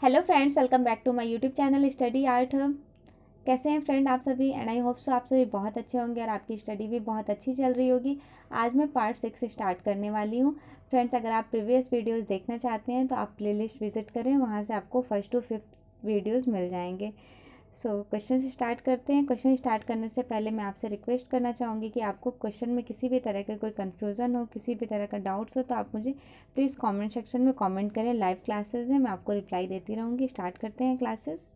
Hello friends, welcome back to my YouTube channel study art hub. कैसे हैं friend आप सभी? एंड आई होप सो आप सभी बहुत अच्छे होंगे और आपकी स्टडी भी बहुत अच्छी चल रही होगी। आज मैं पार्ट 6 स्टार्ट करने वाली हूँ। फ्रेंड्स, अगर आप प्रीवियस वीडियोस देखना चाहते हैं तो आप प्लेलिस्ट विजिट करें, वहाँ से आपको फर्स्ट टू फिफ्थ वीडियोज़ मिल जाएंगे। सो क्वेश्चन स्टार्ट करते हैं। क्वेश्चन स्टार्ट करने से पहले मैं आपसे रिक्वेस्ट करना चाहूँगी कि आपको क्वेश्चन में किसी भी तरह का कोई कन्फ्यूज़न हो, किसी भी तरह का डाउट्स हो, तो आप मुझे प्लीज़ कमेंट सेक्शन में कमेंट करें। लाइव क्लासेस हैं, मैं आपको रिप्लाई देती रहूँगी। स्टार्ट करते हैं classes.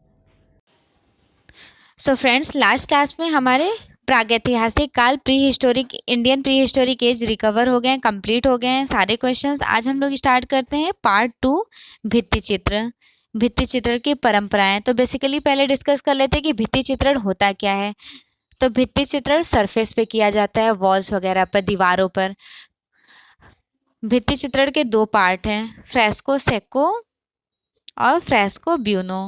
So friends, last class में हमारे प्रागैतिहासिक काल, prehistoric Indian prehistoric age recover हो गए हैं, कंप्लीट हो गए हैं सारे क्वेश्चंस। आज हम लोग स्टार्ट करते हैं पार्ट 2, भित्ति चित्र। भित्ति चित्र की परंपराएं। तो बेसिकली पहले डिस्कस कर लेते हैं कि भित्ति चित्रण होता क्या है। तो भित्ति चित्रण सरफेस पे किया जाता है, वॉल्स वगैरह पर, दीवारों पर। भित्ति चित्रण के दो पार्ट हैं, फ्रेस्को सेको और फ्रेस्को ब्यूनो।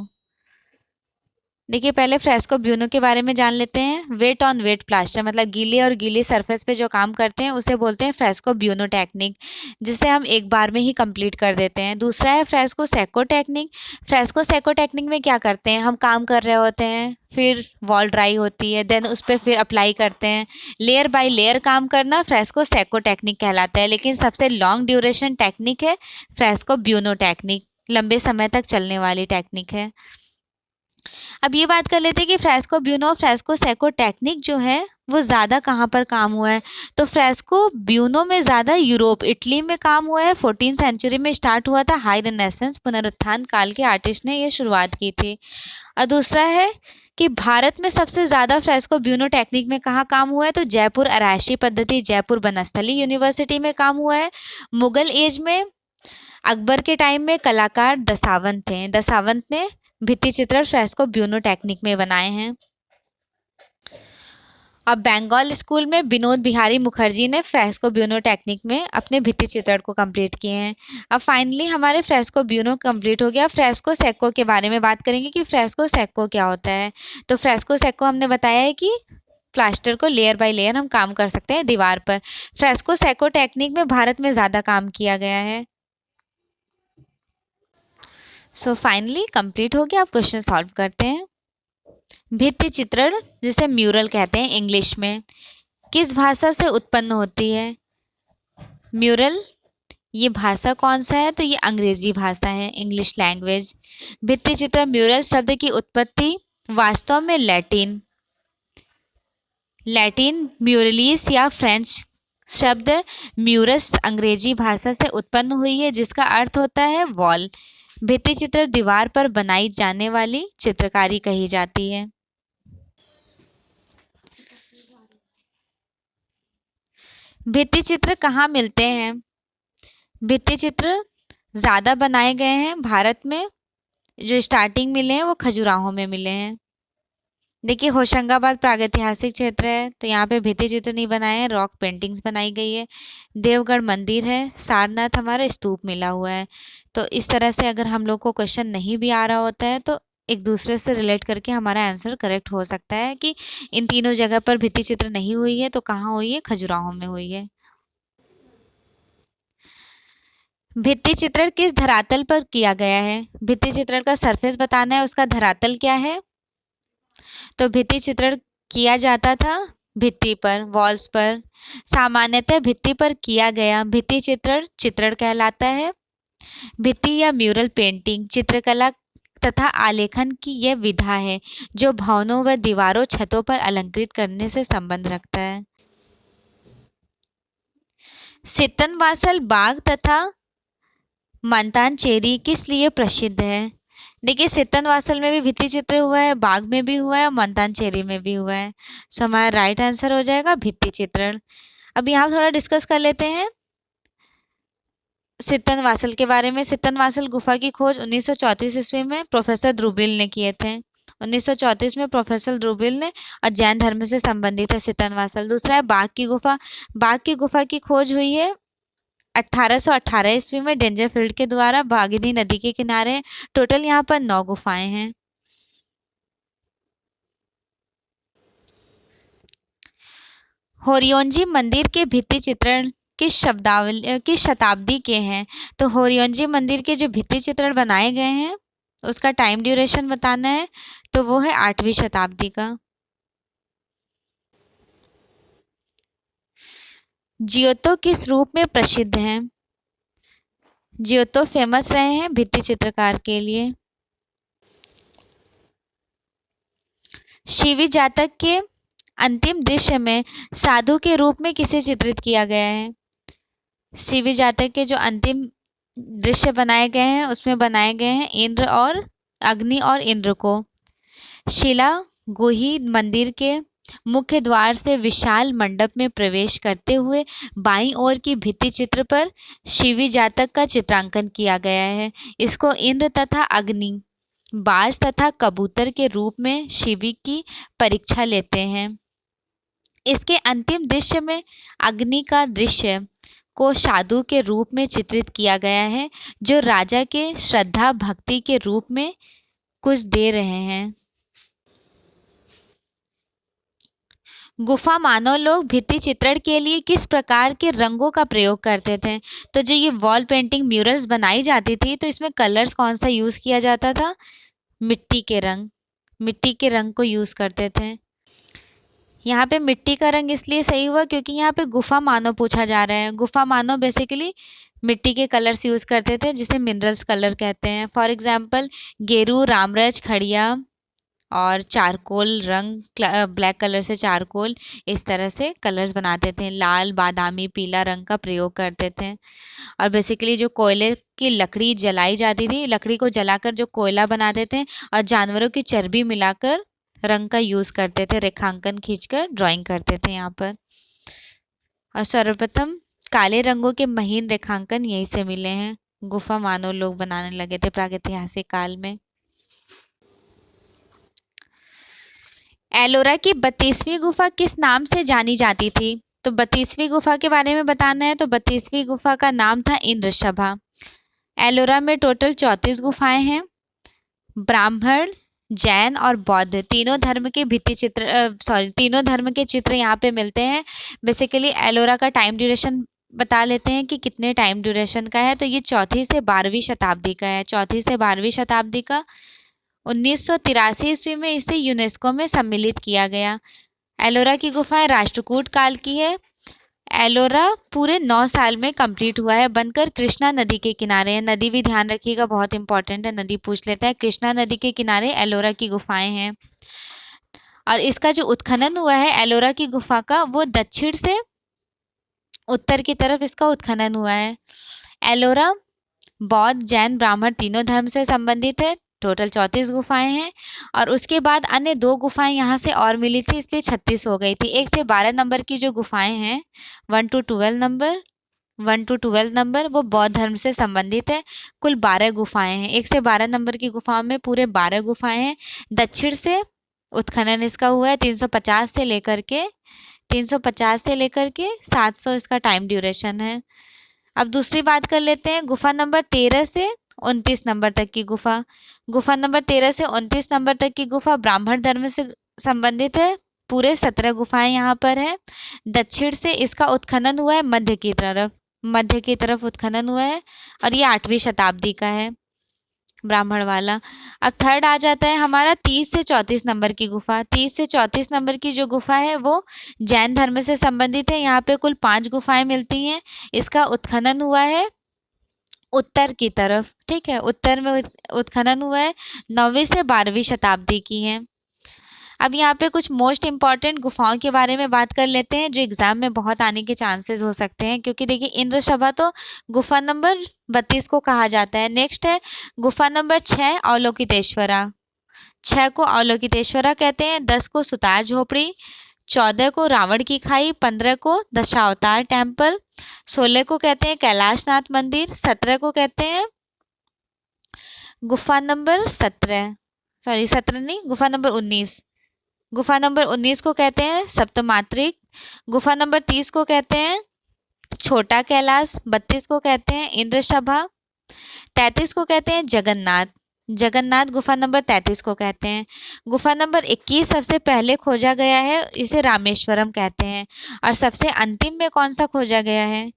देखिए, पहले फ्रेस्को ब्यूनो के बारे में जान लेते हैं। वेट ऑन वेट प्लास्टर, मतलब गीले और गीली सरफेस पे जो काम करते हैं उसे बोलते हैं फ्रेस्को ब्यूनो टेक्निक, जिसे हम एक बार में ही कंप्लीट कर देते हैं। दूसरा है fresco Seiko technique. Fresco Seiko technique में क्या करते हैं, हम काम कर रहे होते हैं, फिर वॉल ड्राई होती है, देन उस पर फिर अप्लाई करते हैं, लेयर बाय लेयर काम करना फ्रेस्को सेको टेक्निक कहलाता है। लेकिन सबसे लॉन्ग ड्यूरेशन टेक्निक है फ्रेस्को ब्यूनो टेक्निक, लंबे समय तक चलने वाली टेक्निक है। अब ये बात कर लेते हैं कि फ्रेस्को ब्यूनो और फ्रेस्को सेको टेक्निक जो है वो ज़्यादा कहाँ पर काम हुआ है। तो फ्रेस्को ब्यूनो में ज़्यादा यूरोप, इटली में काम हुआ है। 14th सेंचुरी में स्टार्ट हुआ था। हाई रेनेसेंस, पुनरुत्थान काल के आर्टिस्ट ने ये शुरुआत की थी। और दूसरा है कि भारत में सबसे ज़्यादा फ्रेस्को ब्यूनो टेक्निक में कहाँ काम हुआ है, तो जयपुर आरायशी पद्धति, जयपुर बनस्थली यूनिवर्सिटी में काम हुआ है। मुगल एज में, अकबर के टाइम में कलाकार दसावंत थे, दसावंत ने भित्ति चित्र फ्रेस्को ब्यूनो टेक्निक में बनाए हैं। अब बंगाल स्कूल में विनोद बिहारी मुखर्जी ने फ्रेस्को ब्यूनो टेक्निक में अपने भित्ति चित्रण को कंप्लीट किए हैं। अब फाइनली हमारे फ्रेस्को ब्यूनो कंप्लीट हो गया। फ्रेस्को सेको के बारे में बात करेंगे कि फ्रेस्को सेको क्या होता है। तो फ्रेस्को सेको हमने बताया है कि प्लास्टर को लेयर बाय लेयर हम काम कर सकते हैं दीवार पर। फ्रेस्को सेको टेक्निक में भारत में ज़्यादा काम किया गया है। सो फाइनली कंप्लीट हो गया। आप क्वेश्चन सॉल्व करते हैं। भित्ति चित्रण, जिसे म्यूरल कहते हैं इंग्लिश में, किस भाषा से उत्पन्न होती है? म्यूरल, ये भाषा कौन सा है? तो ये अंग्रेजी भाषा है, इंग्लिश लैंग्वेज। भित्ति चित्र म्यूरल शब्द की उत्पत्ति वास्तव में लैटिन म्यूरलिस या फ्रेंच शब्द म्यूरस अंग्रेजी भाषा से उत्पन्न हुई है, जिसका अर्थ होता है वॉल। भित्ति चित्र दीवार पर बनाई जाने वाली चित्रकारी कही जाती है। भित्ति चित्र कहाँ मिलते हैं? भित्ति चित्र ज़्यादा बनाए गए हैं भारत में। जो स्टार्टिंग मिले हैं वो खजुराहो में मिले हैं। देखिए, होशंगाबाद प्रागैतिहासिक क्षेत्र है, तो यहाँ पे भित्ति चित्र नहीं बनाए हैं, रॉक पेंटिंग्स बनाई गई है। देवगढ़ मंदिर है। सारनाथ हमारा स्तूप मिला हुआ है। तो इस तरह से अगर हम लोग को क्वेश्चन नहीं भी आ रहा होता है तो एक दूसरे से रिलेट करके हमारा आंसर करेक्ट हो सकता है कि इन तीनों जगह पर भित्ति चित्र नहीं हुई है तो कहाँ हुई है? खजुराहो में हुई है। भित्ति चित्रण किस धरातल पर किया गया है? भित्ति चित्रण का सरफेस बताना है, उसका धरातल क्या है? तो भित्ति चित्रण किया जाता था भित्ति पर, वॉल्स पर। सामान्यतः भित्ति पर किया गया भित्ति चित्रण चित्रण कहलाता है। भित्ति या म्यूरल पेंटिंग चित्रकला तथा आलेखन की यह विधा है जो भवनों व दीवारों, छतों पर अलंकृत करने से संबंध रखता है। सितनवासल बाग तथा मंतानचेरी किस लिए प्रसिद्ध है? देखिए, सितनवासल में भी भित्ति चित्र हुआ है, बाग में भी हुआ है और मंतानचेरी में भी हुआ है। सो हमारा राइट आंसर हो जाएगा भित्ति चित्रण। अब यहाँ थोड़ा डिस्कस कर लेते हैं सितनवासल के बारे में। सितनवासल गुफा की खोज 1934 ईस्वी में प्रोफेसर ध्रुवील ने किए थे। 1934 में प्रोफेसर ध्रुवील ने, और जैन धर्म से संबंधित है सितनवासल। दूसरा है बाघ की गुफा। बाघ की गुफा की खोज हुई है 1818 ईस्वी में डेंजरफील्ड के द्वारा, भागीरथी नदी के किनारे। टोटल यहाँ पर 9 गुफाएं हैं। होरियोंजी मंदिर के भित्ति चित्रण किस शताब्दी के हैं? तो होरियोंजी मंदिर के जो भित्ति चित्रण बनाए गए हैं उसका टाइम ड्यूरेशन बताना है, तो वो है 8वीं शताब्दी का। जियोतो किस रूप में प्रसिद्ध हैं? जियोतो फेमस रहे हैं भित्ति चित्रकार के लिए। शिवी जातक के अंतिम दृश्य में साधु के रूप में किसे चित्रित किया गया है? शिवी जातक के जो अंतिम दृश्य बनाए गए हैं उसमें बनाए गए हैं इंद्र और अग्नि और इंद्र को। शिला गुही मंदिर के मुख्य द्वार से विशाल मंडप में प्रवेश करते हुए बाईं ओर की भित्ति चित्र पर शिवी जातक का चित्रांकन किया गया है। इसको इंद्र तथा अग्नि, बाज तथा कबूतर के रूप में शिवी की परीक्षा लेते हैं। इसके अंतिम दृश्य में अग्नि का दृश्य को साधु के रूप में चित्रित किया गया है, जो राजा के श्रद्धा भक्ति के रूप में कुछ दे रहे हैं। गुफा मानव लोग भित्ति चित्रण के लिए किस प्रकार के रंगों का प्रयोग करते थे? तो जो ये वॉल पेंटिंग म्यूरल्स बनाई जाती थी तो इसमें कलर्स कौन सा यूज किया जाता था? मिट्टी के रंग, मिट्टी के रंग को यूज करते थे। यहाँ पे मिट्टी का रंग इसलिए सही हुआ क्योंकि यहाँ पे गुफा मानव पूछा जा रहा है। गुफा मानव बेसिकली मिट्टी के कलर्स यूज करते थे जिसे मिनरल्स कलर कहते हैं। फॉर एग्जाम्पल गेरू, रामरज, खड़िया और चारकोल रंग, ब्लैक कलर से चारकोल, इस तरह से कलर्स बनाते थे। लाल, बादामी, पीला रंग का प्रयोग करते थे। और बेसिकली जो कोयले की लकड़ी जलाई जाती थी, लकड़ी को जलाकर जो कोयला बनाते थे और जानवरों की चर्बी मिलाकर रंग का यूज करते थे, रेखांकन खींचकर ड्राइंग करते थे यहाँ पर। और सर्वप्रथम काले रंगों के महीन रेखांकन यहीं से मिले हैं, गुफा मानव लोग बनाने लगे थे प्रागैतिहासिक काल में। एलोरा की 32वीं गुफा किस नाम से जानी जाती थी? तो 32वीं गुफा के बारे में बताना है, तो 32वीं गुफा का नाम था इंद्रसभा। एलोरा में टोटल 34 गुफाएं हैं। ब्राह्मण, जैन और बौद्ध तीनों धर्म के तीनों धर्म के चित्र यहाँ पे मिलते हैं। बेसिकली एलोरा का टाइम ड्यूरेशन बता लेते हैं कि कितने टाइम ड्यूरेशन का है। तो ये 4वीं से 12वीं शताब्दी का है, 4वीं से 12वीं शताब्दी का। 1983 ईस्वी में इसे यूनेस्को में सम्मिलित किया गया। एलोरा की गुफाएं राष्ट्रकूट काल की है। एलोरा पूरे 9 साल में कंप्लीट हुआ है, बनकर कृष्णा नदी के किनारे है। नदी भी ध्यान रखिएगा, बहुत इंपॉर्टेंट है, नदी पूछ लेता है। कृष्णा नदी के किनारे एलोरा की गुफाएं हैं। और इसका जो उत्खनन हुआ है एलोरा की गुफा का, वो दक्षिण से उत्तर की तरफ इसका उत्खनन हुआ है। एलोरा बौद्ध, जैन, ब्राह्मण तीनों धर्म से संबंधित है। टोटल 34 गुफाएं हैं। और उसके बाद अन्य 2 गुफाएं यहाँ से और मिली थी, इसलिए 36 हो गई थी। 1 से 12 नंबर की जो गुफाएं हैं, 1 to 12 नंबर वो बौद्ध धर्म से संबंधित है। कुल 12 गुफाएं हैं। 1 से 12 नंबर की गुफाओं में पूरे 12 गुफाएं हैं। दक्षिण से उत्खनन इसका हुआ है। 350 से लेकर के 700 इसका टाइम ड्यूरेशन है। अब दूसरी बात कर लेते हैं गुफा नंबर 13 से 29 नंबर तक की गुफा। गुफा नंबर 13 से 29 नंबर तक की गुफा ब्राह्मण धर्म से संबंधित है। पूरे 17 गुफाएं यहाँ पर है। दक्षिण से इसका उत्खनन हुआ है, मध्य की तरफ उत्खनन हुआ है। और ये 8वीं शताब्दी का है, ब्राह्मण वाला। अब थर्ड आ जाता है हमारा 30 से 34 नंबर की गुफा। 30 से 34 नंबर की जो गुफा है वो जैन धर्म से संबंधित है। यहाँ पे कुल 5 गुफाएं मिलती हैं। इसका उत्खनन हुआ है उत्तर की तरफ, ठीक है, उत्तर में उत्खनन हुआ है। 9वीं से 12वीं शताब्दी की है। अब यहाँ पे कुछ मोस्ट इम्पॉर्टेंट गुफाओं के बारे में बात कर लेते हैं जो एग्जाम में बहुत आने के चांसेस हो सकते हैं, क्योंकि देखिए इंद्रसभा तो गुफा नंबर 32 को कहा जाता है। नेक्स्ट है गुफा नंबर 6 अवलोकितेश्वरा। 6 को अवलोकितेश्वरा कहते हैं। 10 को सुतार झोपड़ी, 14 को रावण की खाई, 15 को दशावतार टेम्पल, 16 को कहते हैं कैलाशनाथ मंदिर, 17 को कहते हैं गुफा नंबर 19। गुफा नंबर 19 को कहते हैं सप्तमात्रिक। गुफा नंबर 30 को कहते हैं छोटा कैलाश, 32 को कहते हैं इंद्रसभा, 33 को कहते हैं जगन्नाथ गुफा नंबर 33 को कहते हैं। गुफा नंबर 21 सबसे पहले खोजा गया है, इसे रामेश्वरम कहते हैं। और सबसे अंतिम में कौन सा खोजा गया है?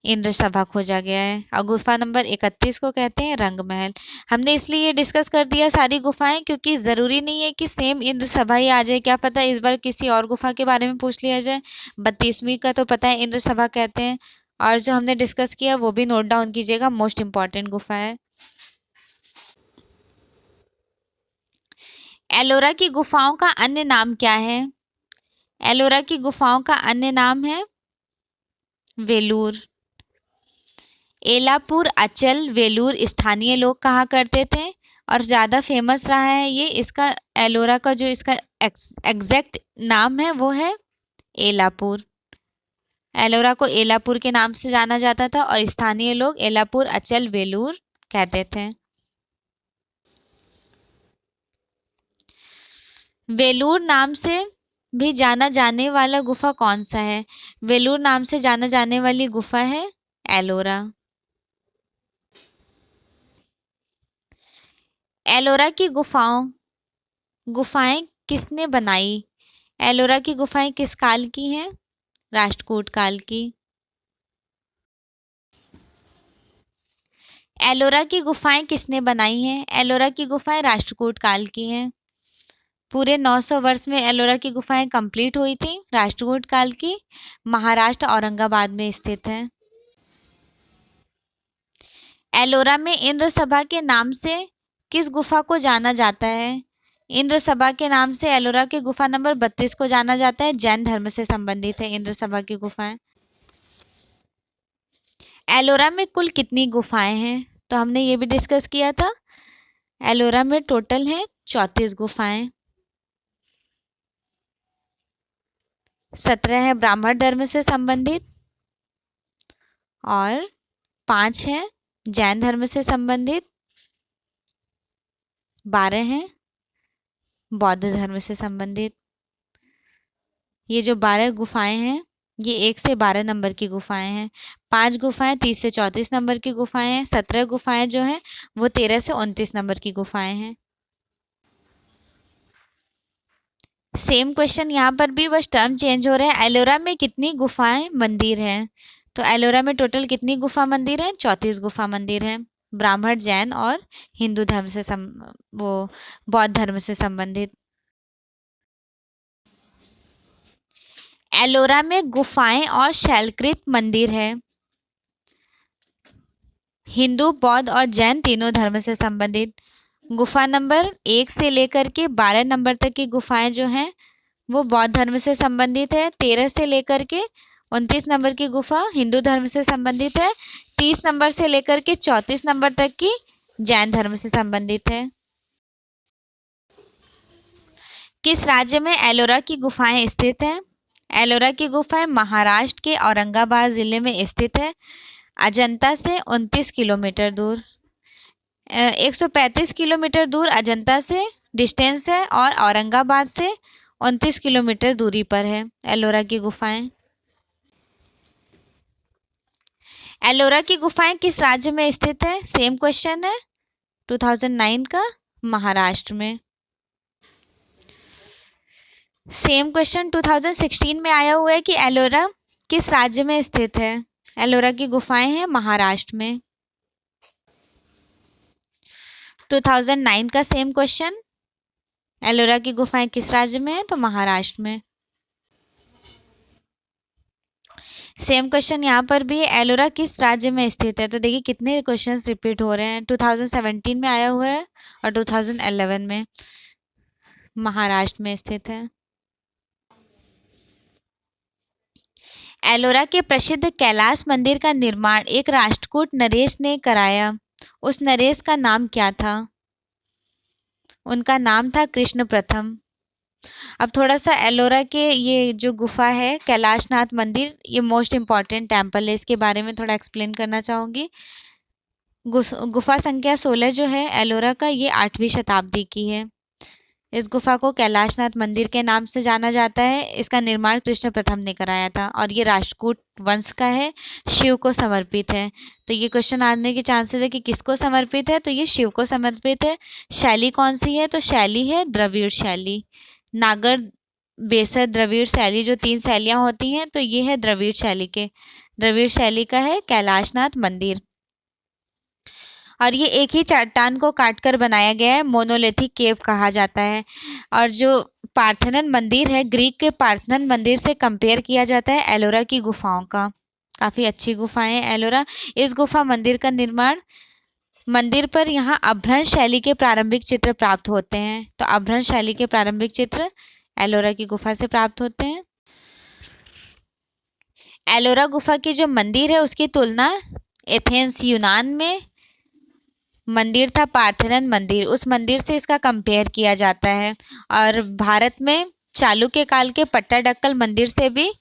इंद्र सभा खोजा गया है। और गुफा नंबर 31 को कहते हैं रंगमहल। हमने इसलिए ये डिस्कस कर दिया सारी गुफाएं, क्योंकि ज़रूरी नहीं है कि सेम इंद्र सभा ही आ जाए, क्या पता इस बार किसी और गुफा के बारे में पूछ लिया जाए। 32वीं का तो पता है इंद्र सभा कहते हैं, और जो हमने डिस्कस किया वो भी नोट डाउन कीजिएगा, मोस्ट इम्पॉर्टेंट गुफा है। एलोरा की गुफाओं का अन्य नाम क्या है? एलोरा की गुफाओं का अन्य नाम है वेलूर। एलापुर, अचल, वेलूर स्थानीय लोग कहा करते थे, और ज़्यादा फेमस रहा है ये। इसका एलोरा का जो इसका एग्जैक्ट नाम है वो है एलापुर। एलोरा को एलापुर के नाम से जाना जाता था, और स्थानीय लोग एलापुर, अचल, वेलूर कहते थे। वेलूर नाम से भी जाना जाने वाला गुफा कौन सा है? वेलूर नाम से जाना जाने वाली गुफा है एलोरा। एलोरा की गुफाएं किसने बनाई? एलोरा की गुफाएं किस काल की हैं? राष्ट्रकूट काल की। एलोरा की गुफाएं किसने बनाई हैं? एलोरा की गुफाएं राष्ट्रकूट काल की हैं। पूरे 900 वर्ष में एलोरा की गुफाएं कंप्लीट हुई थी, राष्ट्रकूट काल की। महाराष्ट्र औरंगाबाद में स्थित है। एलोरा में इंद्र सभा के नाम से किस गुफा को जाना जाता है? इंद्र सभा के नाम से एलोरा की गुफा नंबर 32 को जाना जाता है। जैन धर्म से संबंधित है इंद्र सभा की गुफाएं। एलोरा में कुल कितनी गुफाएं हैं? तो हमने ये भी डिस्कस किया था। एलोरा में टोटल है 34 गुफाएं। 17 है ब्राह्मण धर्म से संबंधित, और 5 है जैन धर्म से संबंधित, 12 हैं बौद्ध धर्म से संबंधित। ये जो 12 गुफाएं हैं ये 1 से 12 नंबर की गुफाएं हैं। 5 गुफाएं 30 से 34 नंबर की गुफाएं हैं। 17 गुफाएं जो हैं वो 13 से 29 नंबर की गुफाएं हैं। सेम क्वेश्चन यहाँ पर भी, बस टर्म चेंज हो रहे हैं। एलोरा में कितनी गुफाएं मंदिर हैं? तो एलोरा में टोटल कितनी गुफा मंदिर हैं? 34 गुफा मंदिर हैं। ब्राह्मण, जैन और हिंदू धर्म से वो बौद्ध धर्म से संबंधित। एलोरा में गुफाएं और शैलकृत मंदिर है। हिंदू, बौद्ध और जैन तीनों धर्म से संबंधित। गुफा नंबर 1 से लेकर के 12 नंबर तक की गुफाएं जो हैं वो बौद्ध धर्म से संबंधित है। 13 से लेकर के 29 नंबर की गुफा हिंदू धर्म से संबंधित है। 30 नंबर से लेकर के 34 नंबर तक की जैन धर्म से संबंधित है। किस राज्य में एलोरा की गुफाएं स्थित हैं? एलोरा की गुफाएं महाराष्ट्र के औरंगाबाद जिले में स्थित है। अजंता से 29 किलोमीटर दूर, 135 किलोमीटर दूर अजंता से डिस्टेंस है, और औरंगाबाद से 29 किलोमीटर दूरी पर है एलोरा की गुफाएं। एलोरा की गुफाएं किस राज्य में स्थित है? सेम क्वेश्चन है 2009 का, महाराष्ट्र में। सेम क्वेश्चन 2016 में आया हुआ है कि एलोरा किस राज्य में स्थित है? एलोरा की गुफाएं हैं महाराष्ट्र में। 2009 का सेम क्वेश्चन, एलोरा की गुफाएं किस राज्य में है? तो महाराष्ट्र में। सेम क्वेश्चन यहाँ पर भी है, एलोरा किस राज्य में स्थित है? तो देखिए कितने क्वेश्चंस रिपीट हो रहे हैं। 2017 में आया हुआ है और 2011 में। महाराष्ट्र में स्थित है। एलोरा के प्रसिद्ध कैलाश मंदिर का निर्माण एक राष्ट्रकूट नरेश ने कराया। उस नरेश का नाम क्या था? उनका नाम था कृष्ण प्रथम। अब थोड़ा सा एलोरा के ये जो गुफा है कैलाशनाथ मंदिर, ये मोस्ट इम्पॉर्टेंट टेम्पल है, इसके बारे में थोड़ा एक्सप्लेन करना चाहूँगी। गुफा संख्या 16 जो है एलोरा का, ये 8वीं शताब्दी की है। इस गुफा को कैलाशनाथ मंदिर के नाम से जाना जाता है। इसका निर्माण कृष्ण प्रथम ने कराया था, और ये राष्ट्रकूट वंश का है, शिव को समर्पित है। तो ये क्वेश्चन आने के चांसेस है कि किसको समर्पित है? तो ये शिव को समर्पित है। शैली कौन सी है? तो शैली है द्रविड़ शैली। नागर, बेसर, द्रविड़ शैली जो 3 शैलियाँ होती हैं, तो ये है द्रविड़ शैली के द्रविड़ शैली का है कैलाशनाथ मंदिर। और ये एक ही चट्टान को काटकर बनाया गया है, मोनोलिथिक केव कहा जाता है। और जो पार्थेनन मंदिर है, ग्रीक के पार्थेनन मंदिर से कंपेयर किया जाता है एलोरा की गुफाओं का। काफी अच्छी गुफाएं हैं एलोरा। इस गुफा मंदिर का निर्माण मंदिर पर यहाँ अभ्रंश शैली के प्रारंभिक चित्र प्राप्त होते हैं। तो अभ्रंश शैली के प्रारंभिक चित्र एलोरा की गुफा से प्राप्त होते हैं। एलोरा गुफा की जो मंदिर है उसकी तुलना एथेंस यूनान में मंदिर था पार्थेनन मंदिर, उस मंदिर से इसका कंपेयर किया जाता है। और भारत में चालुक्य काल के पट्टाडक्कल मंदिर से भी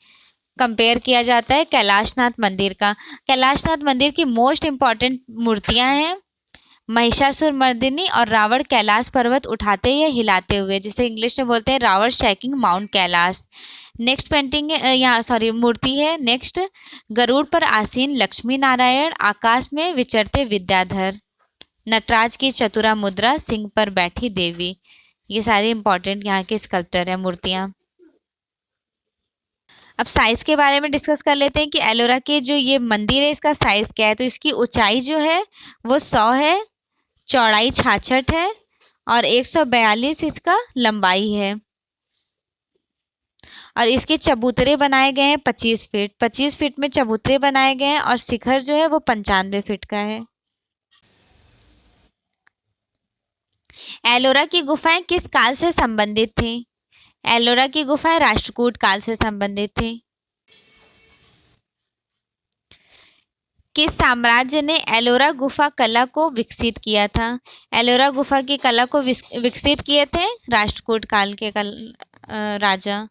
कंपेयर किया जाता है कैलाशनाथ मंदिर का। कैलाशनाथ मंदिर की मोस्ट इम्पॉर्टेंट मूर्तियां हैं महिषासुर मर्दिनी और रावण कैलाश पर्वत उठाते या हिलाते हुए, जिसे इंग्लिश में बोलते हैं Ravan shaking mount Kailash. Next painting यहाँ सॉरी मूर्ति है नेक्स्ट, गरुड़ पर आसीन लक्ष्मी नारायण, आकाश में विचरते विद्याधर, नटराज की चतुरा मुद्रा, सिंह पर बैठी देवी। ये सारे इंपॉर्टेंट यहाँ के स्कल्पचर है, मूर्तियां। अब साइज के बारे में डिस्कस कर लेते हैं कि एलोरा के जो ये मंदिर है इसका साइज क्या है। तो इसकी ऊंचाई जो है वो 100 है, चौड़ाई 66 है और 142 इसका लंबाई है। और इसके चबूतरे बनाए गए हैं 25 फीट, 25 फीट में चबूतरे बनाए गए हैं और शिखर जो है वो 95 फीट का है। एलोरा की गुफाएं किस काल से संबंधित थी? एलोरा की गुफाएं राष्ट्रकूट काल से संबंधित थी। किस साम्राज्य ने एलोरा गुफा कला को विकसित किया था? एलोरा गुफा की कला को विकसित किए थे राष्ट्रकूट काल के राजा।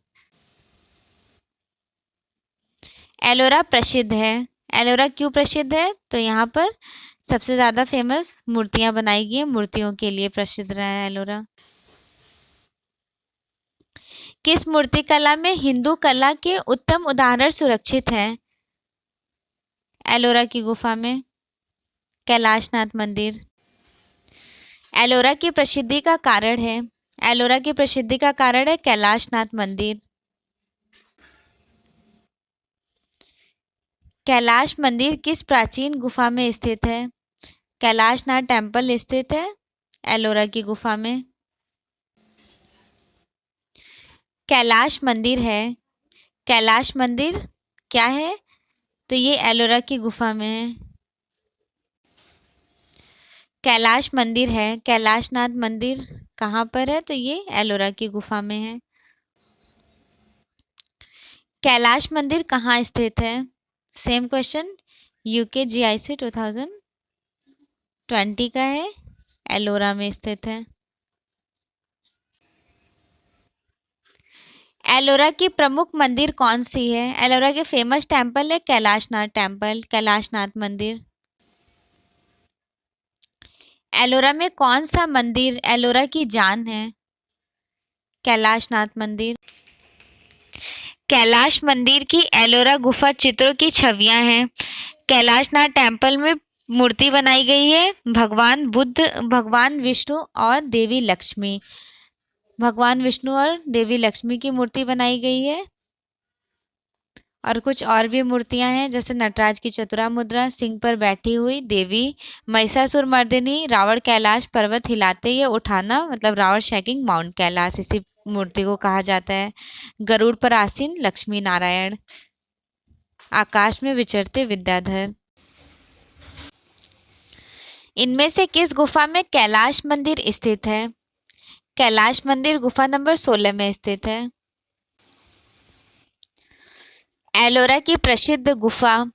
एलोरा प्रसिद्ध है। एलोरा क्यों प्रसिद्ध है? तो यहाँ पर सबसे ज़्यादा फेमस मूर्तियां बनाई गई हैं, मूर्तियों के लिए प्रसिद्ध रहा है एलोरा। किस मूर्ति कला में हिंदू कला के उत्तम उदाहरण सुरक्षित हैं? एलोरा की गुफा में कैलाशनाथ मंदिर। एलोरा की प्रसिद्धि का कारण है, एलोरा की प्रसिद्धि का कारण है कैलाशनाथ मंदिर। कैलाश मंदिर किस प्राचीन गुफा में स्थित है? कैलाशनाथ टेम्पल स्थित है एलोरा की गुफा में। कैलाश मंदिर है, कैलाश मंदिर क्या है? तो ये एलोरा की गुफा में है। कैलाश मंदिर है, कैलाशनाथ मंदिर कहाँ पर है? तो ये एलोरा की गुफा में है। कैलाश मंदिर कहाँ स्थित है? सेम क्वेश्चन, यूके जीआईसी 2020 का है, एलोरा में स्थित है। एलोरा की प्रमुख मंदिर कौन सी है? एलोरा के फेमस टेम्पल है कैलाशनाथ टेम्पल, कैलाशनाथ मंदिर। एलोरा में कौन सा मंदिर एलोरा की जान है? कैलाशनाथ मंदिर। कैलाश मंदिर की एलोरा गुफा चित्रों की छवियां हैं। कैलाशनाथ टेम्पल में मूर्ति बनाई गई है भगवान बुद्ध, भगवान विष्णु और देवी लक्ष्मी। भगवान विष्णु और देवी लक्ष्मी की मूर्ति बनाई गई है। और कुछ और भी मूर्तियां हैं जैसे नटराज की चतुरा मुद्रा, सिंह पर बैठी हुई देवी, महिषासुर मर्दिनी, रावण कैलाश पर्वत हिलाते या उठाना, मतलब रावण शेकिंग माउंट कैलाश इसी मूर्ति को कहा जाता है। गरुड़ पर आसीन लक्ष्मी नारायण, आकाश में विचरते विद्याधर। इनमें से किस गुफा में कैलाश मंदिर स्थित है? कैलाश मंदिर गुफा नंबर 16 में स्थित है। एलोरा की प्रसिद्ध गुफा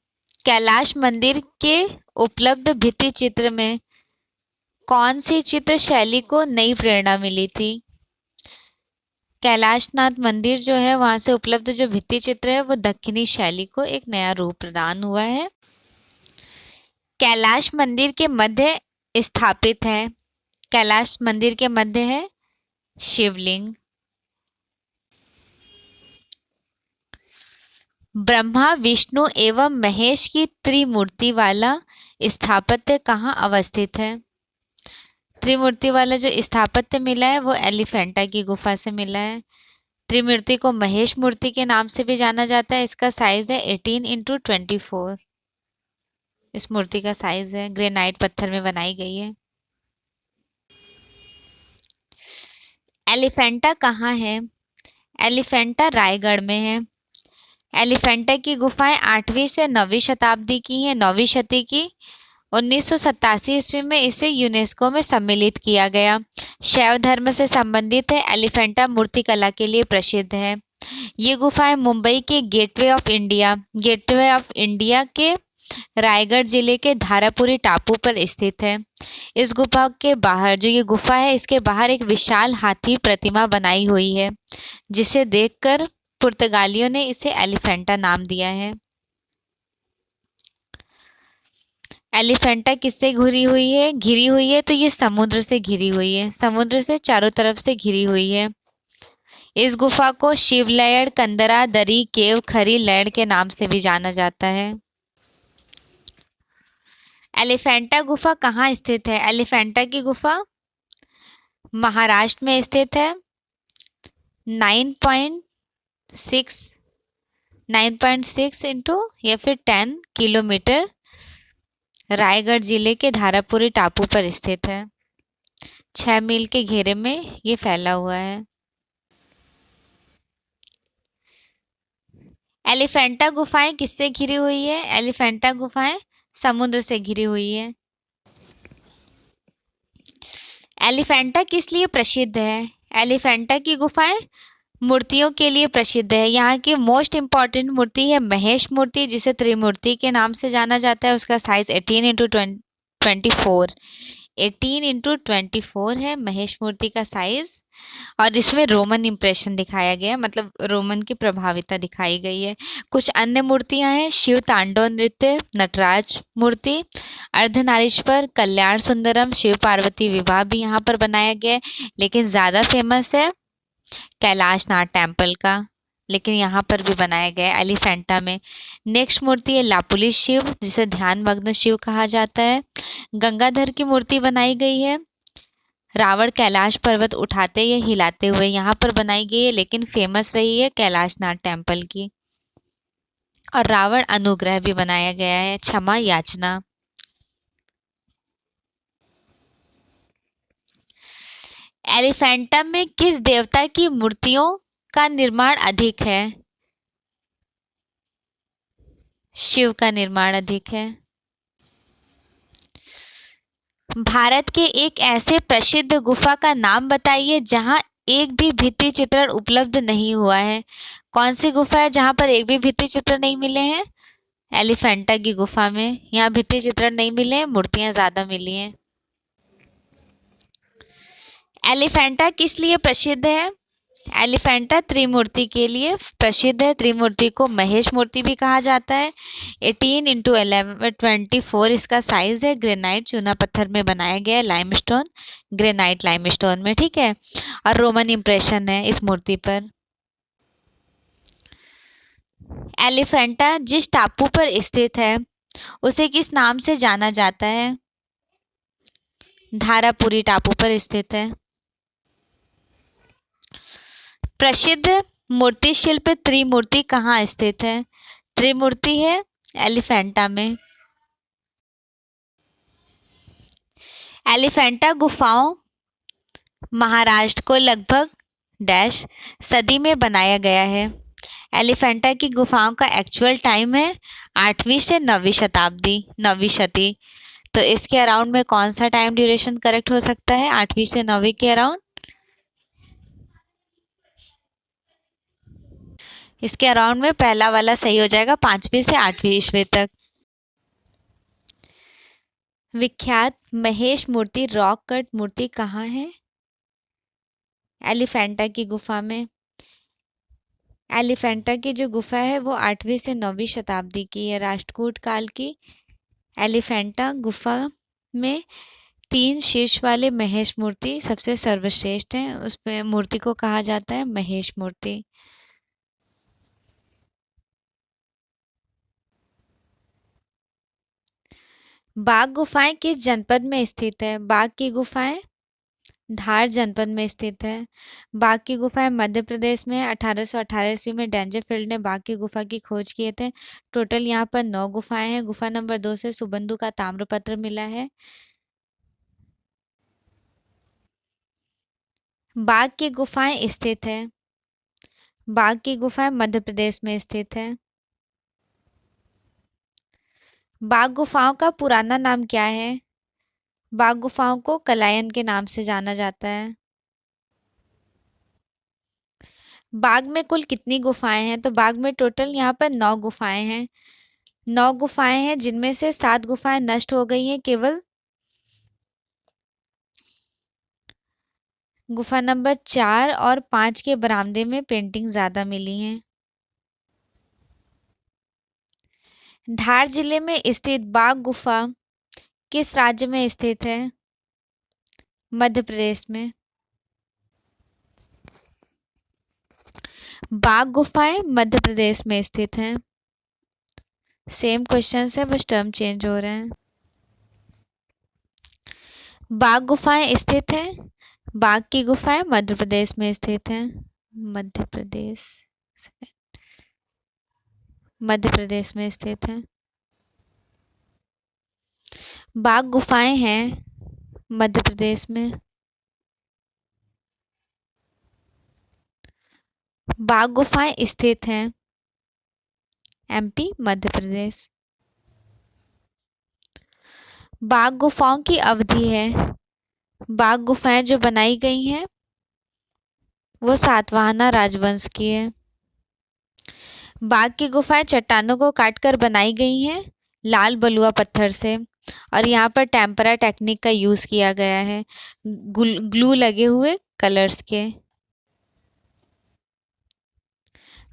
कैलाश मंदिर के उपलब्ध भित्ति चित्र में कौन सी चित्र शैली को नई प्रेरणा मिली थी? कैलाशनाथ मंदिर जो है वहां से उपलब्ध जो भित्ति चित्र है वो दक्षिणी शैली को एक नया रूप प्रदान हुआ है। कैलाश मंदिर के मध्य स्थापित है, कैलाश मंदिर के मध्य है शिवलिंग। ब्रह्मा विष्णु एवं महेश की त्रिमूर्ति वाला स्थापत्य कहाँ अवस्थित है? त्रिमूर्ति वाला जो स्थापत्य मिला है वो एलिफेंटा की गुफा से मिला है। त्रिमूर्ति को महेश मूर्ति के नाम से भी जाना जाता है। इसका साइज है 18x24। इस मूर्ति का साइज है, ग्रेनाइट पत्थर में बनाई गई है। एलिफेंटा कहाँ है? एलिफेंटा रायगढ़ में है। एलिफेंटा की गुफाएं 8वीं से 9वीं शताब्दी की हैं, 9वीं शती की। 1987 ईस्वी में इसे यूनेस्को में सम्मिलित किया गया। शैव धर्म से संबंधित है। एलिफेंटा मूर्तिकला के लिए प्रसिद्ध है। ये गुफाएं मुंबई के गेटवे ऑफ इंडिया के रायगढ़ जिले के धारापुरी टापू पर स्थित है। इस गुफा के बाहर, जो ये गुफा है, इसके बाहर एक विशाल हाथी प्रतिमा बनाई हुई है, जिसे देखकर पुर्तगालियों ने इसे एलिफेंटा नाम दिया है। एलिफेंटा किससे घिरी हुई है? तो ये समुद्र से घिरी हुई है, समुद्र से चारों तरफ से घिरी हुई है। इस गुफा को शिवलयड़, कंदरा, दरी, केव, खरी लैड़ के नाम से भी जाना जाता है। एलिफेंटा गुफा कहाँ स्थित है? एलिफेंटा की गुफा महाराष्ट्र में स्थित है। 9.6 इंटू या फिर 10 किलोमीटर रायगढ़ जिले के धारापुरी टापू पर स्थित है। 6 मील के घेरे में ये फैला हुआ है। एलिफेंटा गुफाएं किससे घिरी हुई है? एलिफेंटा गुफाएं समुद्र से घिरी हुई है। एलिफेंटा किस लिए प्रसिद्ध है? एलिफेंटा की गुफाएं मूर्तियों के लिए प्रसिद्ध है। यहाँ की मोस्ट इम्पॉर्टेंट मूर्ति है महेश मूर्ति, जिसे त्रिमूर्ति के नाम से जाना जाता है। उसका साइज 18x24 18x24 है महेश मूर्ति का साइज। और इसमें रोमन इम्प्रेशन दिखाया गया, मतलब रोमन की प्रभाविता दिखाई गई है। कुछ अन्य मूर्तियां हैं: शिव तांडव नृत्य, नटराज मूर्ति, अर्धनारीश्वर, कल्याण सुंदरम, शिव पार्वती विवाह भी यहाँ पर बनाया गया है। लेकिन ज़्यादा फेमस है कैलाशनाथ टेम्पल का, लेकिन यहाँ पर भी बनाया गया है एलिफेंटा में। नेक्स्ट मूर्ति है लापुली शिव, जिसे ध्यान मग्न शिव कहा जाता है। गंगाधर की मूर्ति बनाई गई है। रावण कैलाश पर्वत उठाते या हिलाते हुए यहाँ पर बनाई गई है, लेकिन फेमस रही है कैलाशनाथ टेम्पल की। और रावण अनुग्रह भी बनाया गया है, क्षमा याचना। एलिफेंटा में किस देवता की मूर्तियों का निर्माण अधिक है? शिव का निर्माण अधिक है। भारत के एक ऐसे प्रसिद्ध गुफा का नाम बताइए जहां एक भी भित्ति चित्रण उपलब्ध नहीं हुआ है। कौन सी गुफा है जहां पर एक भी भित्ति चित्र नहीं मिले हैं? एलिफेंटा की गुफा में। यहाँ भित्ति चित्रण नहीं मिले हैं, मूर्तियां ज्यादा मिली हैं। एलिफेंटा किस लिए प्रसिद्ध है? एलिफेंटा त्रिमूर्ति के लिए प्रसिद्ध है। त्रिमूर्ति को महेश मूर्ति भी कहा जाता है। 18x24 इसका साइज है। ग्रेनाइट चूना पत्थर में बनाया गया है, लाइमस्टोन, ग्रेनाइट लाइमस्टोन में, ठीक है। और रोमन इम्प्रेशन है इस मूर्ति पर। एलिफेंटा जिस टापू पर स्थित है उसे किस नाम से जाना जाता है? धारापुरी टापू पर स्थित है। प्रसिद्ध मूर्ति शिल्प त्रिमूर्ति कहाँ स्थित है? त्रिमूर्ति है एलिफेंटा में। एलिफेंटा गुफाओं महाराष्ट्र को लगभग डैश सदी में बनाया गया है। एलिफेंटा की गुफाओं का एक्चुअल टाइम है 8वीं से 9वीं शताब्दी, 9वीं शती। तो इसके अराउंड में कौन सा टाइम ड्यूरेशन करेक्ट हो सकता है 8वीं से 9वीं के अराउंड? इसके अराउंड में पहला वाला सही हो जाएगा, 5वीं से 8वीं ईस्वी तक। विख्यात महेश मूर्ति, रॉक कट मूर्ति कहाँ है? एलिफेंटा की गुफा में। एलिफेंटा की जो गुफा है वो 8वीं से 9वीं शताब्दी की है, राष्ट्रकूट काल की। एलिफेंटा गुफा में 3 शीर्ष वाले महेश मूर्ति सबसे सर्वश्रेष्ठ हैं। उस मूर्ति को कहा जाता है महेश मूर्ति। बाघ गुफाएं किस जनपद में स्थित है? बाघ की गुफाएं धार जनपद में स्थित है। बाघ की गुफाएं मध्य प्रदेश में है। 1818 ईस्वी में डेंजरफील्ड ने बाघ की गुफा की खोज किए थे। टोटल यहाँ पर 9 गुफाएं हैं। गुफा नंबर 2 से सुबंधु का ताम्रपत्र मिला है। बाघ की गुफाएं स्थित है। बाघ की गुफाएं मध्य प्रदेश में स्थित है। बाघ गुफाओं का पुराना नाम क्या है? बाघ गुफाओं को कलायन के नाम से जाना जाता है। बाघ में कुल कितनी गुफाएं हैं? तो बाघ में टोटल यहाँ पर 9 गुफाएं हैं। 9 गुफाएं हैं जिनमें से 7 गुफाएं नष्ट हो गई हैं। केवल गुफा नंबर 4 और 5 के बरामदे में पेंटिंग ज्यादा मिली हैं। धार जिले में स्थित बाघ गुफा किस राज्य में स्थित है? मध्य प्रदेश में। बाघ गुफाएं मध्य प्रदेश में स्थित हैं। सेम क्वेश्चन है, बस टर्म चेंज हो रहे हैं। बाघ गुफाएं स्थित हैं। बाघ की गुफाएं मध्य प्रदेश में स्थित हैं। मध्य प्रदेश, मध्य प्रदेश में स्थित हैं। बाघ गुफाएं हैं मध्य प्रदेश में। बाघ गुफाएं स्थित हैं एमपी, मध्य प्रदेश। बाघ गुफाओं की अवधि है। बाघ गुफाएं जो बनाई गई हैं वो सातवाहना राजवंश की है। बाघ की गुफाएं चट्टानों को काटकर बनाई गई हैं लाल बलुआ पत्थर से, और यहाँ पर टेम्परा टेक्निक का यूज किया गया है, ग्लू लगे हुए कलर्स के।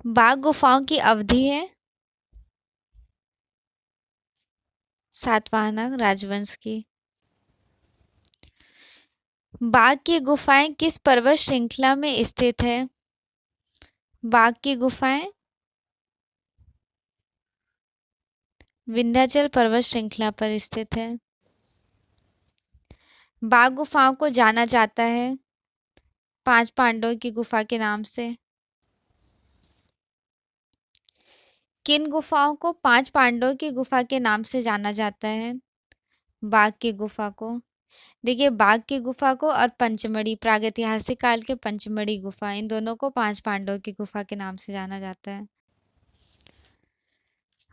बाघ गुफाओं की अवधि है सातवाहना राजवंश की। बाघ की गुफाएं किस पर्वत श्रृंखला में स्थित है? बाघ की गुफाएं विंध्याचल पर्वत श्रृंखला पर स्थित है। बाघ गुफाओं को जाना जाता है 5 पांडवों की गुफा के नाम से। किन गुफाओं को 5 पांडवों की गुफा के नाम से जाना जाता है? बाघ की गुफा को। देखिए, बाघ की गुफा को और पंचमढ़ी, प्रागैतिहासिक काल के पंचमढ़ी गुफा, इन दोनों को 5 पांडवों की गुफा के नाम से जाना जाता है।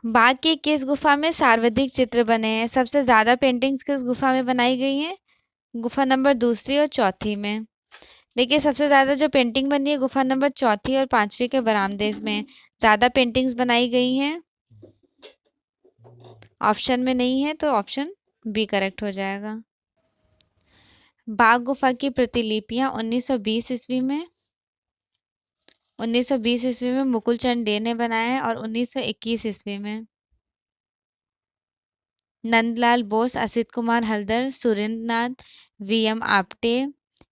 बाघ की किस गुफा में सर्वाधिक चित्र बने हैं? सबसे ज्यादा पेंटिंग्स किस गुफा में बनाई गई हैं? गुफा नंबर 2 और 4 में। देखिए, सबसे ज्यादा जो पेंटिंग बनी है गुफा नंबर 4 और 5 के बरामदे में ज्यादा पेंटिंग्स बनाई गई हैं। ऑप्शन में नहीं है तो ऑप्शन बी करेक्ट हो जाएगा। बाघ गुफा की प्रतिलिपियां 1920 ईस्वी में 1920 ईस्वी में मुकुल चंद डे ने बनाया है, और 1921 ईस्वी में नंदलाल बोस, असित कुमार हल्दर, सुरेंद्र नाथ, वीएम आप्टे,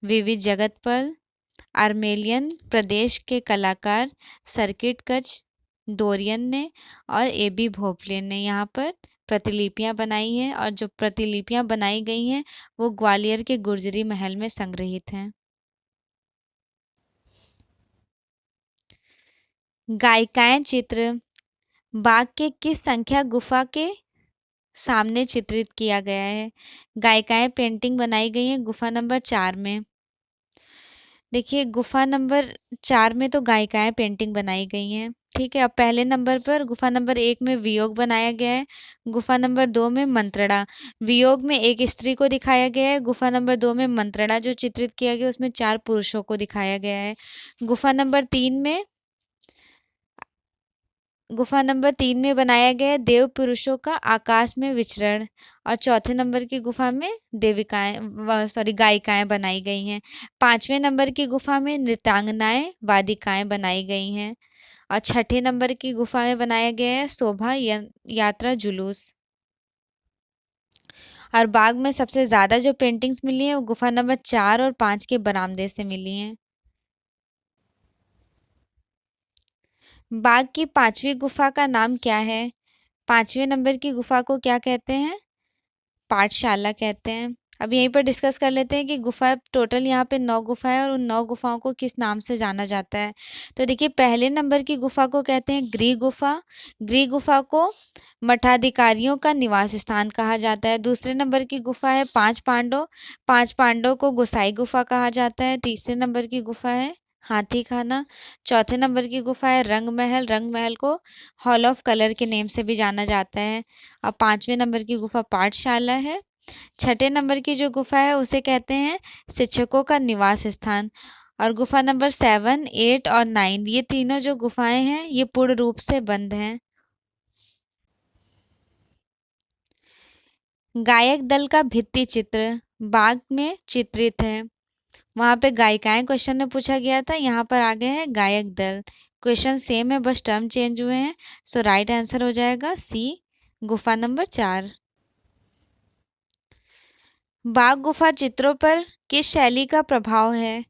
वीवी जगतपल, आर्मेलियन प्रदेश के कलाकार सर्किट कच डोरियन ने और एबी भोपले ने यहाँ पर प्रतिलिपियां बनाई हैं, और जो प्रतिलिपियां बनाई गई हैं वो ग्वालियर के गुर्जरी महल में संग्रहित हैं। गायिकाएं चित्र बाघ के किस संख्या गुफा के सामने चित्रित किया गया है? गायिकाएं पेंटिंग बनाई गई है गुफा नंबर 4 में। देखिए, गुफा नंबर 4 में तो गायिकाएं पेंटिंग बनाई गई हैं। ठीक है, अब पहले नंबर पर गुफा नंबर 1 में वियोग बनाया गया है। गुफा नंबर 2 में मंत्रणा। वियोग में एक स्त्री को दिखाया गया है। गुफा नंबर 2 में मंत्रणा जो चित्रित किया गया उसमें 4 पुरुषों को दिखाया गया है। गुफा नंबर 3 में बनाया गया है देव पुरुषों का आकाश में विचरण, और चौथे नंबर की गुफा में गायिकाएं बनाई गई हैं। 5वें नंबर की गुफा में नृत्यांगनाएं वादिकाएं बनाई गई हैं, और छठे नंबर की गुफा में बनाया गया है शोभा यात्रा जुलूस। और बाग में सबसे ज्यादा जो पेंटिंग्स मिली हैं वो गुफा नंबर 4 और 5 के बरामदे से मिली हैं। बाघ की 5वीं गुफा का नाम क्या है? 5वें नंबर की गुफा को क्या कहते हैं? पाठशाला कहते हैं। अब यहीं पर डिस्कस कर लेते हैं कि गुफा टोटल यहाँ पे 9 गुफाएं और उन 9 गुफाओं को किस नाम से जाना जाता है। तो देखिए पहले नंबर की गुफा को कहते हैं गृह गुफा। गृह गुफा को मठाधिकारियों का निवास स्थान कहा जाता है। दूसरे नंबर की गुफा है पांच पांडव। पांच पांडव को गोसाई गुफा कहा जाता है। तीसरे नंबर की गुफा है हाथी खाना। चौथे नंबर की गुफा है रंग महल। रंग महल को हॉल ऑफ कलर के नेम से भी जाना जाता है। अब पांचवें नंबर की गुफा पाठशाला है। छठे नंबर की जो गुफा है उसे कहते हैं शिक्षकों का निवास स्थान। और गुफा नंबर 7, 8 और 9 ये तीनों जो गुफाएं हैं ये पूर्ण रूप से बंद हैं। गायक दल का भित्ति चित्र बाग में चित्रित है। वहां पे गायिकाएं क्वेश्चन में पूछा गया था, यहाँ पर आ गए हैं गायक दल। क्वेश्चन सेम है, बस टर्म चेंज हुए हैं। सो राइट आंसर हो जाएगा सी, गुफा नंबर 4। बाग गुफा चित्रों पर किस शैली का प्रभाव है?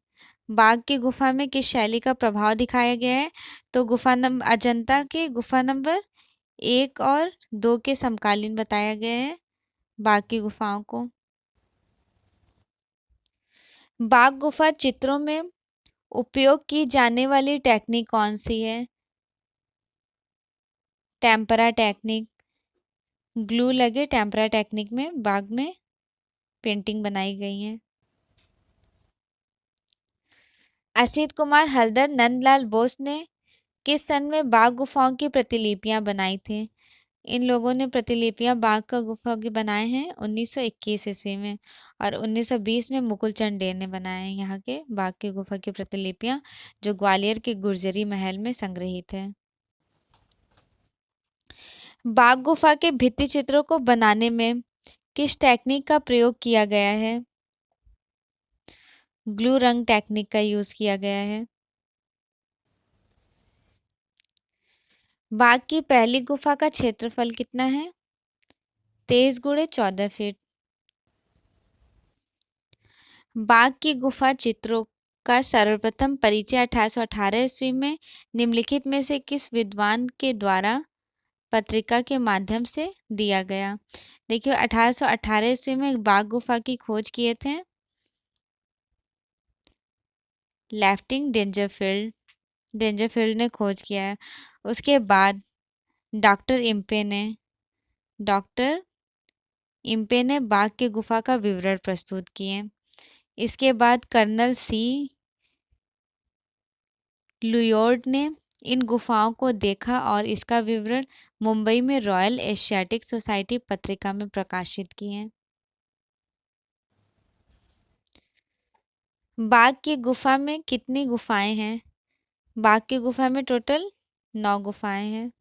बाग की गुफा में किस शैली का प्रभाव दिखाया गया है? तो गुफा नंबर अजंता के गुफा नंबर 1 और 2 के समकालीन बताया गया है बाग की गुफाओं को। बाग गुफा चित्रों में उपयोग की जाने वाली टेक्निक कौन सी है? Tempera technique. ग्लू लगे टेम्परा टेक्निक में बाग में पेंटिंग बनाई गई है। असित कुमार हलदर नंदलाल बोस ने किस सन में बाघ गुफाओं की प्रतिलिपियां बनाई थी? इन लोगों ने प्रतिलिपियां बाघ का गुफा की बनाए हैं 1921 ईस्वी में। और 1920 में मुकुलचंद डे ने बनाए हैं यहाँ के बाघ की गुफा की प्रतिलिपियां, जो ग्वालियर के गुर्जरी महल में संग्रहित है। बाघ गुफा के भित्ति चित्रों को बनाने में किस टेक्निक का प्रयोग किया गया है? ग्लू रंग टेक्निक का यूज किया गया है। बाघ की पहली गुफा का क्षेत्रफल कितना है? 23 गुणे 14 फीट। बाघ की गुफा चित्रों का सर्वप्रथम परिचय 1818 ईस्वी में निम्नलिखित में से किस विद्वान के द्वारा पत्रिका के माध्यम से दिया गया? देखिए 1818 ईस्वी में बाघ गुफा की खोज किए थे लेफ्टिंग डेंजरफील्ड ने खोज किया है। उसके बाद डॉक्टर इम्पे ने बाघ की गुफा का विवरण प्रस्तुत किए। इसके बाद कर्नल सी लुयोर्ड ने इन गुफाओं को देखा और इसका विवरण मुंबई में रॉयल एशियाटिक सोसाइटी पत्रिका में प्रकाशित किए। बाघ की गुफा में कितनी गुफाएं हैं? बाघ की गुफा में टोटल 9 गुफाएं हैं।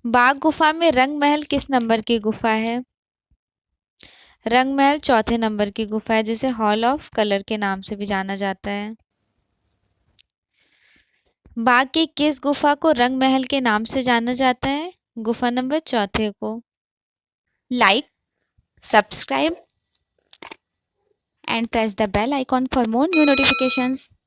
बाघ गुफा में रंग महल किस नंबर की गुफा है? रंग महल चौथे नंबर की गुफा है, जिसे हॉल ऑफ कलर के नाम से भी जाना जाता है। बाघ की किस गुफा को रंग महल के नाम से जाना जाता है? गुफा नंबर 4 को। Like, subscribe and press the bell icon for more new notifications.